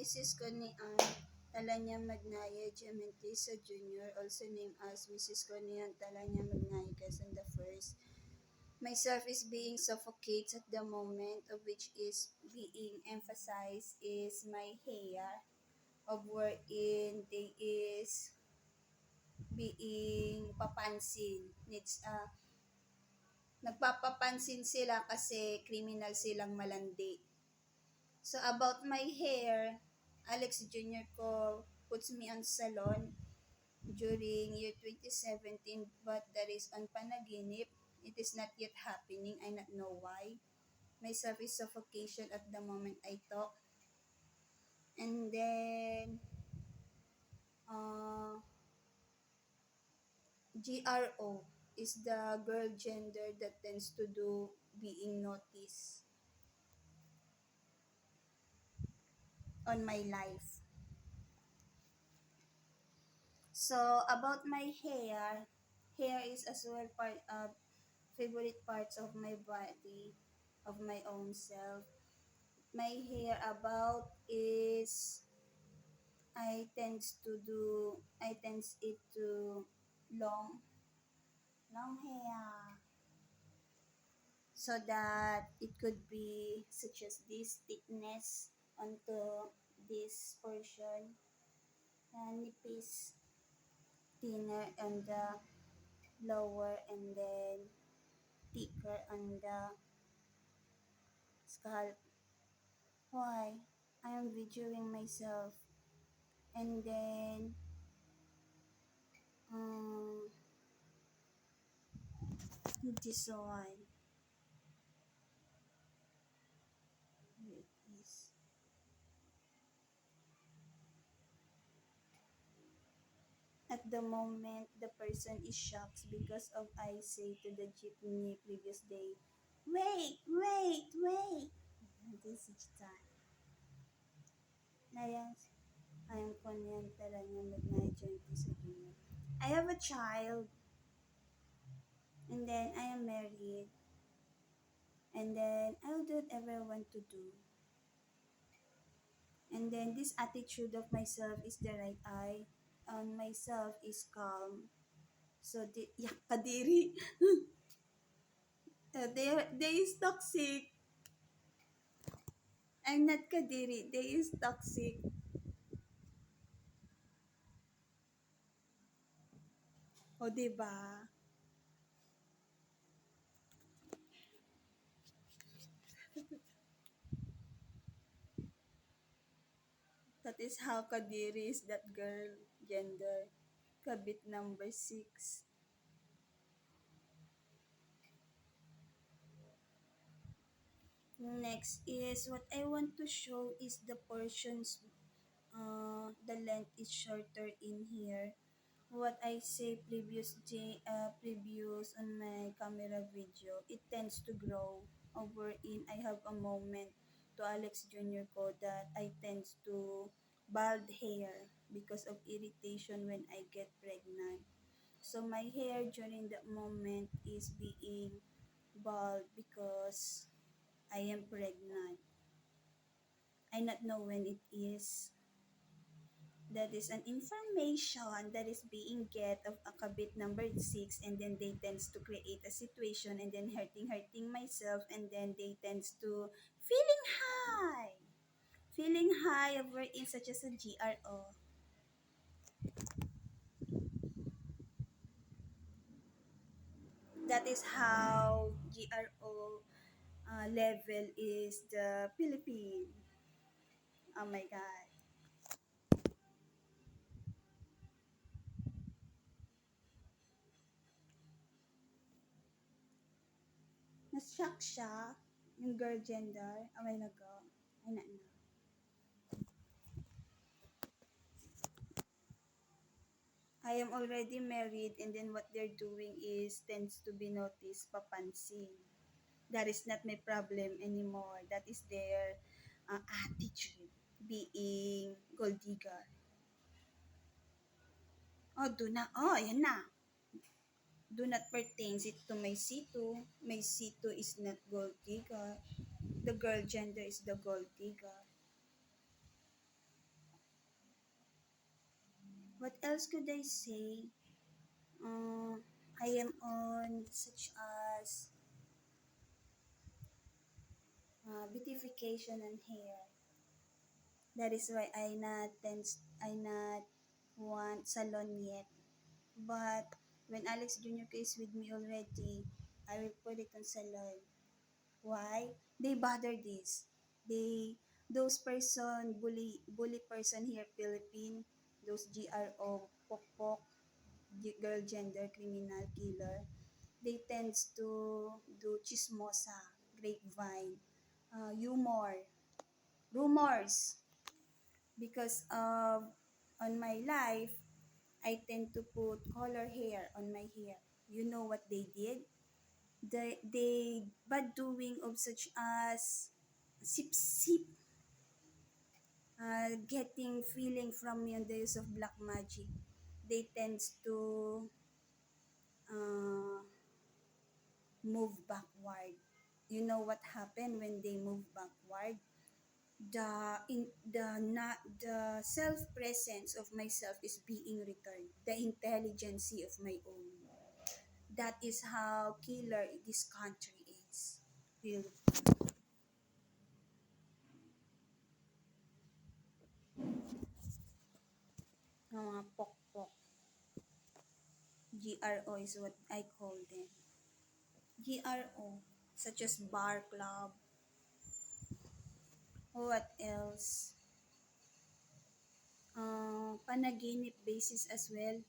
Mrs. Connie Ann Talanya Magnaya Gementisa Jr., also named as Mrs. Connie Ann Talanya Magnaya Quezon the First. Myself is being suffocated at the moment, of which is being emphasized is my hair, of wherein they is being papansin. Nagpapapansin sila kasi criminal silang malandi. So about my hair, Alex Jr. ko puts me on salon during year 2017, but that is on panaginip. It is not yet happening. I not know why. Myself is suffocation at the moment I talk. And then, GRO is the girl gender that tends to do being noticed on my life. So about my hair is as well part of favorite parts of my body, of my own self. My hair about is I tends it to long hair, so that it could be such as this thickness onto this portion, and nipis thinner on the lower, and then thicker on the scalp. Why? I am videoing myself. And then, this one. Here it is. At the moment, the person is shocked because of I say to the jeepney previous day, wait, wait, wait. This is time. Nayas, I am Konyan Talanya Midnight Junior. I have a child, and then I am married, and then I'll do whatever I want to do. And then this attitude of myself is the right eye, on myself is calm. So the yak kadiri. They is toxic. I'm not kadiri. They is toxic. O, diba? That is how kadiri is that girl gender. Kabit number 6. Next is what I want to show is the portions. The length is shorter in here. What I say previous on my camera video, it tends to grow. Over in I have a moment to Alex Jr. ko that I tends to bald hair because of irritation when I get pregnant. So my hair during that moment is being bald because I am pregnant. I not know when it is. That is an information that is being get of a kabit number 6, and then they tends to create a situation, and then hurting myself, and then they tends to feeling high over in such as a GRO. That is how GRO level is the Philippine. Oh my god. Na-shock siya yung girl gender a while ago. Ay na. I am already married, and then what they're doing is tends to be noticed, papansin. That is not my problem anymore. That is their attitude, being gold digger. Oh, do na. Oh, ayan na. Do not pertains it to my C2. My C2 is not gold digger. The girl gender is the gold digger. What else could I say? Uh, I am on such as beautification and hair. That is why I not want salon yet. But when Alex Jr. is with me already, I will put it on salon. Why? They bother this. They those person bully person here Philippine, those GRO pokpok, girl gender criminal killer. They tends to do chismosa, grapevine, humor, rumors because of on my life I tend to put color hair on my hair. You know what they did? They bad doing of such as sip sip, getting feeling from me on the use of black magic. They tends to uh, move backward. You know what happened when they move backward? The self presence of myself is being returned. The intelligence of my own. That is how killer this country is. Really. Mga pokpok. GRO is what I call them. GRO, such as bar club. What else? Panaginip basis as well.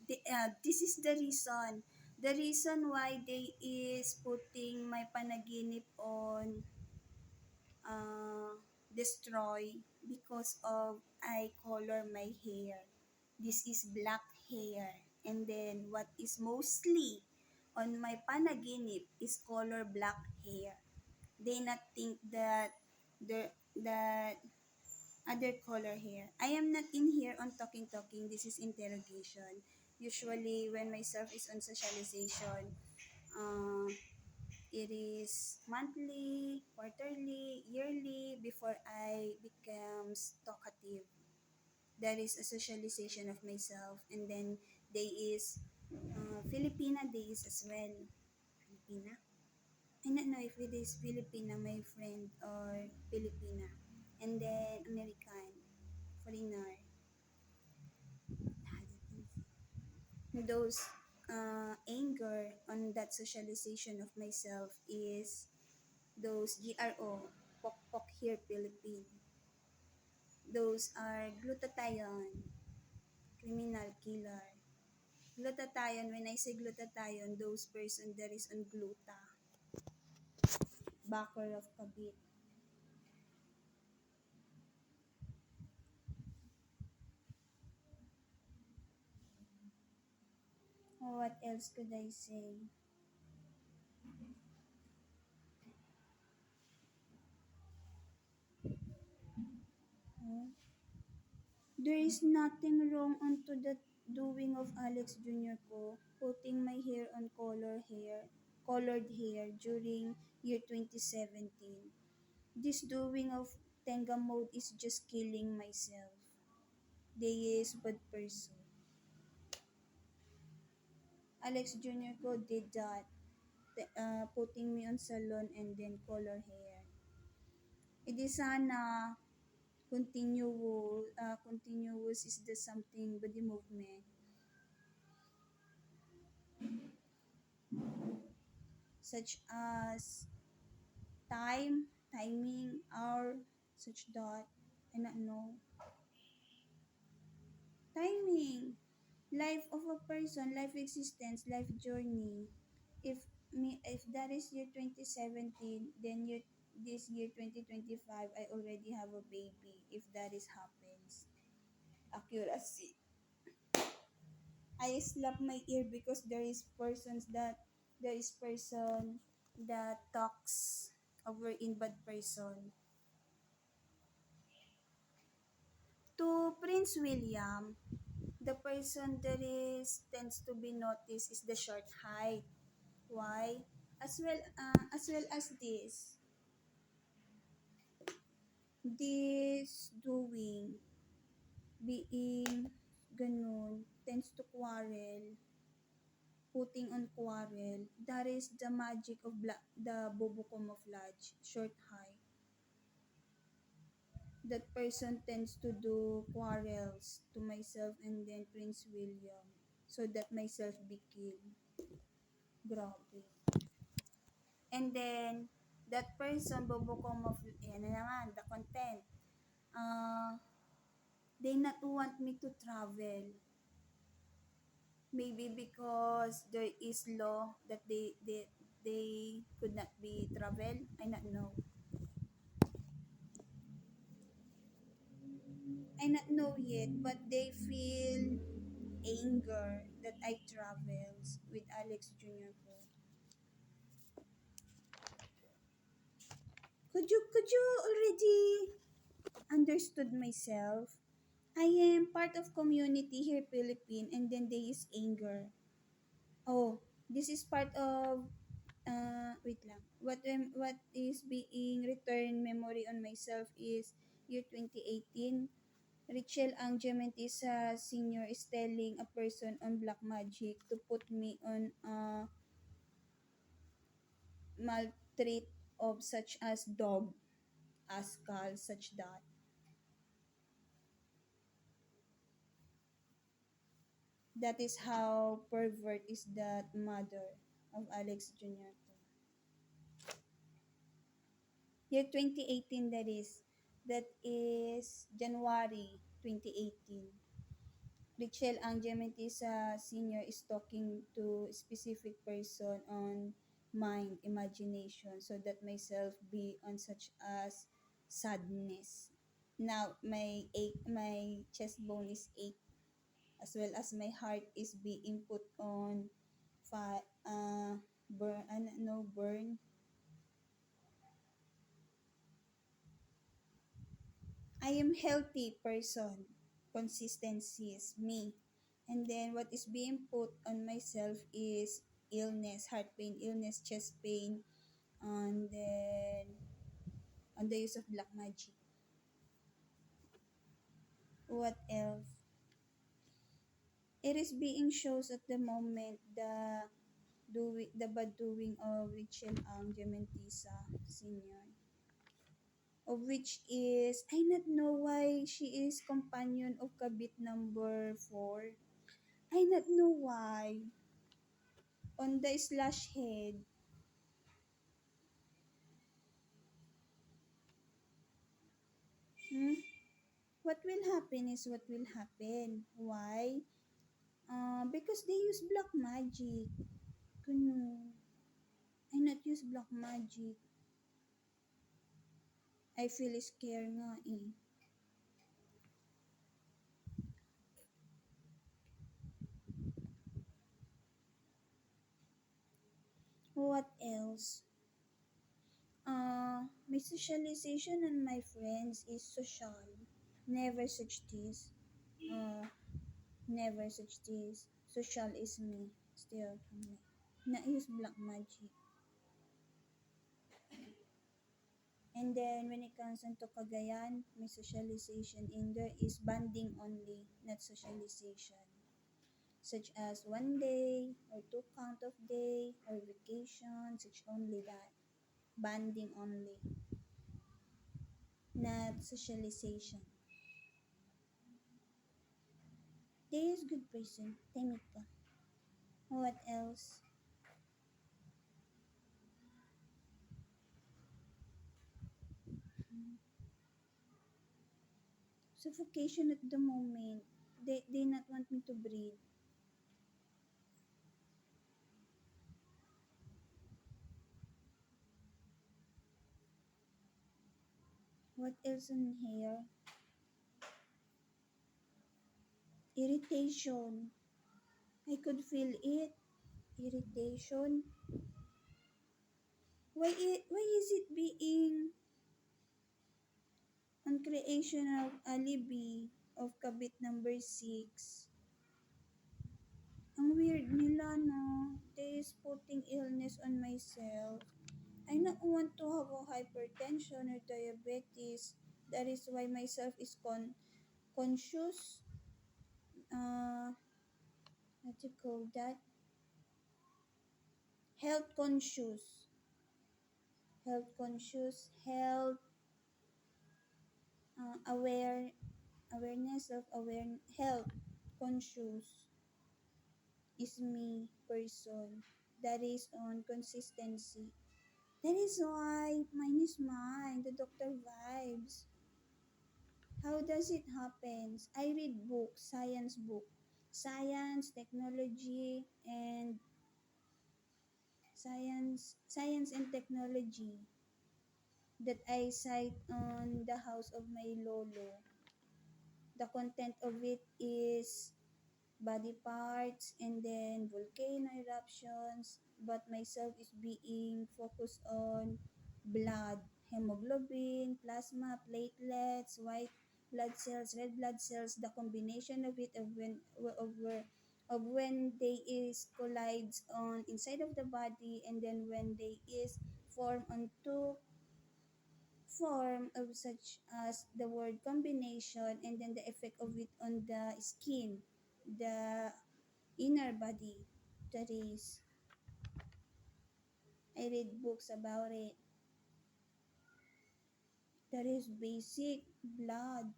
This is the reason. The reason why they is putting my panaginip on destroy because of I color my hair. This is black hair. And then what is mostly on my panaginip is color black hair. They not think that that other color hair. I am not in here on talking. This is interrogation. Usually when myself is on socialization, uh, it is monthly, quarterly, yearly before I becomes talkative. That is a socialization of myself. And then there is Filipina days as well. Filipina? I don't know if it is Filipina, my friend, or Filipina. And then American, foreigner. Those anger on that socialization of myself is those GRO, Pok Pok here Philippine. Those are glutathione, criminal killer. Glutathione, when I say glutathione, those person that is on gluta, backer of kabit. What else could I say? Oh, there is nothing wrong onto the doing of Alex Jr. ko, putting my hair on colored hair during year 2017. This doing of Tenga mode is just killing myself. They is bad person. Alex Jr. ko did that, putting me on salon and then color hair. Hindi sana continuous is the something body movement such as timing, hour, such that I don't know. Timing, life of a person, life existence, life journey. If if that is year 2017, then this year 2025, I already have a baby. If that is happens, accuracy. I slap my ear because there is person that talks over in bad person. To Prince William, the person that is tends to be noticed is the short height. Why? As well as this doing being ganun, tends to quarrel, putting on quarrel. That is the magic of the bobo camouflage, short high. That person tends to do quarrels to myself and then Prince William so that myself be killed. Grabe. And then, that person, bobo camouflage, yan na naman, the content. Uh, they not want me to travel. Maybe because there is law that they could not be travel. I not know. I not know yet, but they feel anger that I travels with Alex Jr. ko. Could you already understood myself? I am part of community here Philippine and then there is anger. Oh, this is part of wait lang. What is being returned memory on myself is year 2018. Richel Angel Senior is telling a person on Black Magic to put me on a maltreat of such as dog, askal, such that. That is how pervert is that mother of Alex Jr. Year 2018 that is. That is January 2018. Richel Angel Senior is talking to specific person on mind, imagination, so that myself be on such as sadness. Now my chest bone is ache as well as my heart is being put on burn no burn. I am healthy person. Consistency is me. And then what is being put on myself is illness, heart pain, illness, chest pain, and then on the use of black magic. What else? It is being shows at the moment the bad doing of Richel Gementisa Senior, of which is I not know why she is companion of Kabit number 4. I not know why. On the slash head, hmm? What will happen is what will happen. Why? Because they use black magic. Kuno. I not use black magic. I feel scared nga eh. What else? My socialization and my friends is social. Never such this. Uh, never such this. Social is me. Still me. Na use black magic. And then when it comes into Cagayan, my socialization in there is bonding only, not socialization. Such as one day or two count of day or vacation, such only that. Bonding only, not socialization. There is good person, Temika. What else? Suffocation at the moment. They not want me to breathe. What else in here? Irritation. I could feel it. Irritation. Why is it being on creation of alibi of kabit number 6? Ang weird nila, no? They is putting illness on myself. I not want to have a hypertension or diabetes. That is why myself is conscious. what you call that? Health conscious, health aware, awareness of health conscious is me person that is on consistency. That is why mine is mine, the doctor vibes. How does it happen? I read books, science, technology, and science and technology that I cite on the house of my lolo. The content of it is body parts and then volcano eruptions, but myself is being focused on blood, hemoglobin, plasma, platelets, white blood cells, red blood cells, the combination of it of when they is collides on inside of the body, and then when they is form onto form of such as the word combination, and then the effect of it on the skin, the inner body. That is, I read books about it. That is basic blood.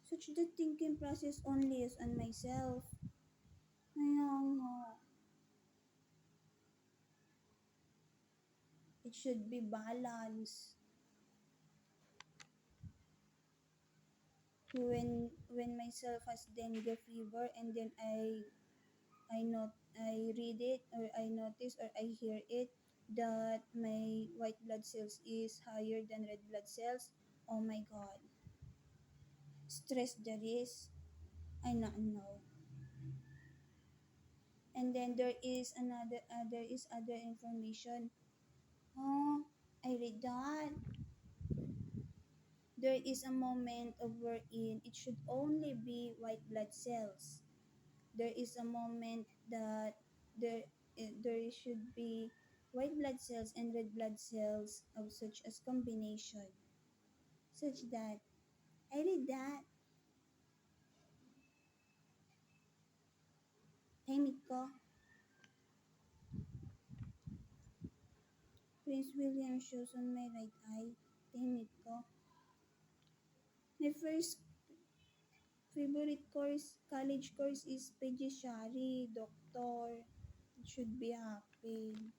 Such the thinking process only is on myself. Ayun nga. It should be balanced. When myself has dengue fever, and then I read it, or I notice, or I hear it that my white blood cells is higher than red blood cells. Oh my god. Stress there is. I not know. And then there is other information. Oh, I read that. There is a moment of wherein it should only be white blood cells. There is a moment that there there should be white blood cells and red blood cells of such as combination. Such that I read that. Tahimik ko. Prince William shows on my right eye. Tahimik ko. My first favorite college course is Pediatry, doctor. It should be happy.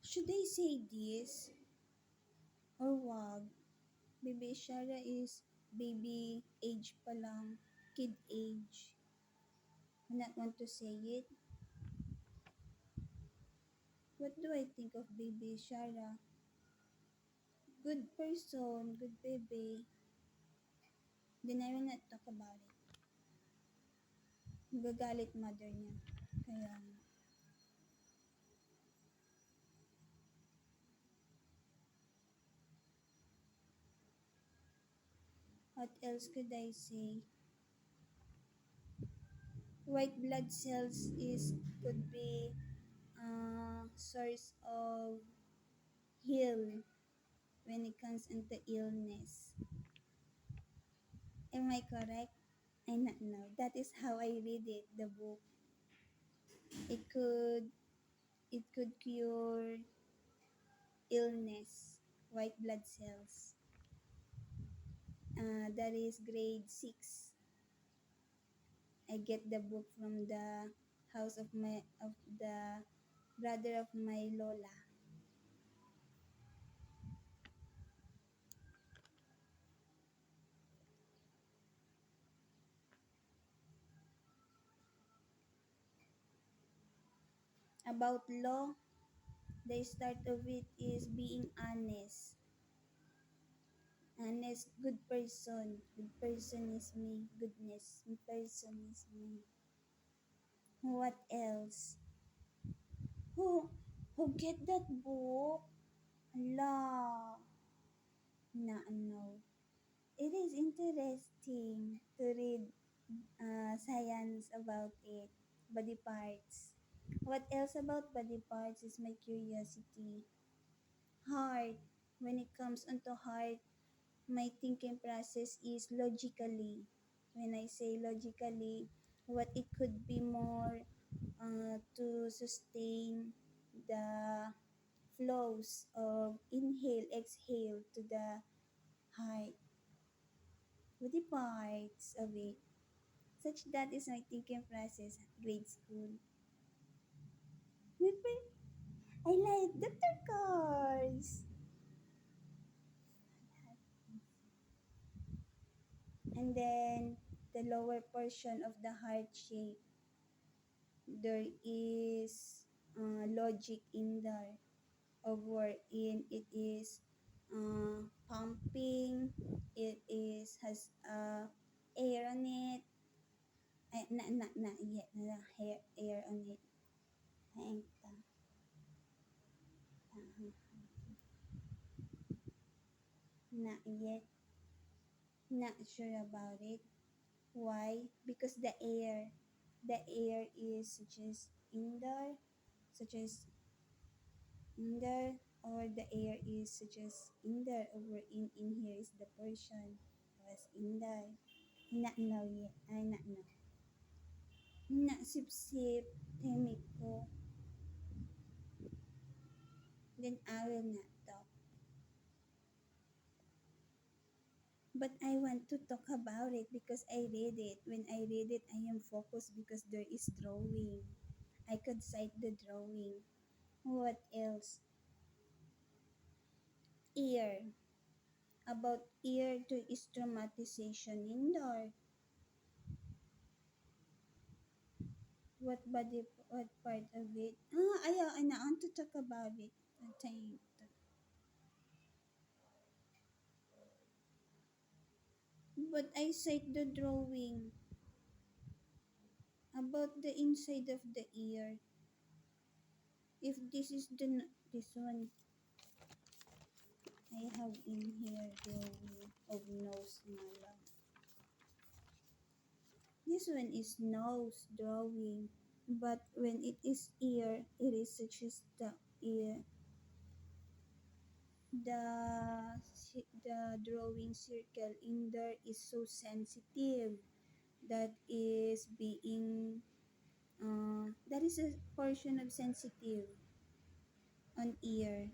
Should I say this or wag? Baby Shara is baby age pa lang, kid age. I not want to say it. What do I think of baby Shara? Good person, good baby. Then I will not talk about it. Gagalit mother niya. Kaya what else could I say? White blood cells is could be source of heal when it comes into illness. Am I correct? I not know. That is how I read it, the book. It could it could cure illness, white blood cells. That is grade 6. I get the book from the house of the brother of my lola. About law, the start of it is being honest. Honest, good person. Good person is me. Goodness, good person is me. What else? Who get that book? Allah. No, no. It is interesting to read science about it. body parts. What else about body parts is my curiosity. Heart. When it comes onto heart, my thinking process is logically. When I say logically, what it could be more to sustain the flows of inhale, exhale to the heart, body parts of it. Such that is my thinking process at grade school. I like the turquoise. And then the lower portion of the heart shape, there is logic in there of wherein it is pumping, it is has air on it, not yet, air on it. Thank not yet, not sure about it. Why? Because the air is such as in there, or the air is such as in there, over in here is the portion was in there. Not know yet. I not know. Not sip sip. Timid ko. Then I will not talk. But I want to talk about it because I read it. When I read it, I am focused because there is drawing. I could cite the drawing. What else? Ear. About ear to is traumatization in there. What part of it? Ayaw, I want to talk about it. I think. But I cite the drawing about the inside of the ear. If this is this one, I have in here drawing of nose nga lang. This one is nose drawing, but when it is ear, it is such as the ear. The drawing circle in there is so sensitive, that is being that is a portion of sensitive on ear.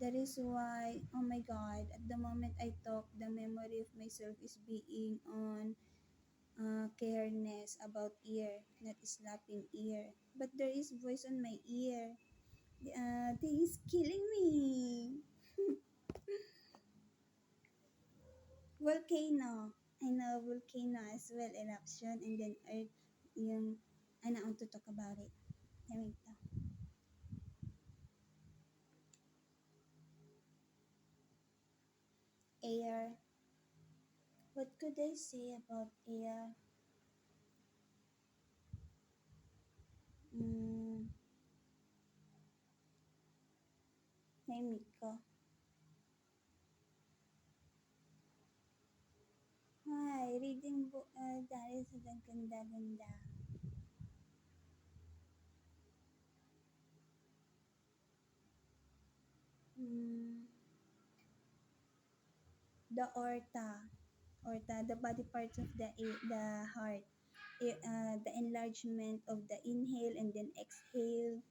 That is why, oh my god, at the moment I talk, the memory of myself is being on careness about ear, not slapping ear. But there is voice on my ear. They is killing me. Volcano. I know volcano as well, eruption, and then earth, yung, I want to talk about it. Wait lang. Air. What could I say about air? Mm, tahimik ko. Hi, reading book, dahil sa ganda-ganda. Mm, the aorta, the body parts of the heart. The enlargement of the inhale and then exhale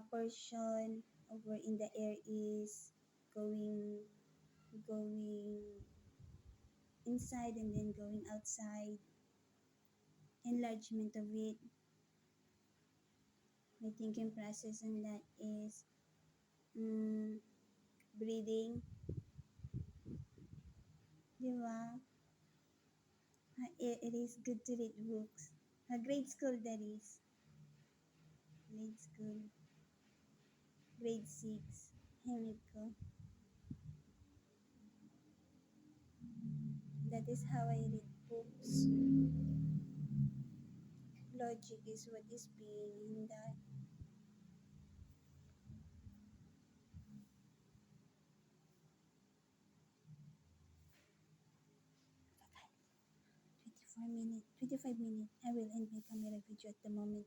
portion over in the air is going inside and then going outside. Enlargement of it. My thinking process on that is breathing. Di ba? It is good to read books. Grade school, that is. Grade school. Grade 6. Himig ko. That is how I read books. Logic is what is being in that. Okay. 24 minutes. 25 minutes. I will end my camera video at the moment.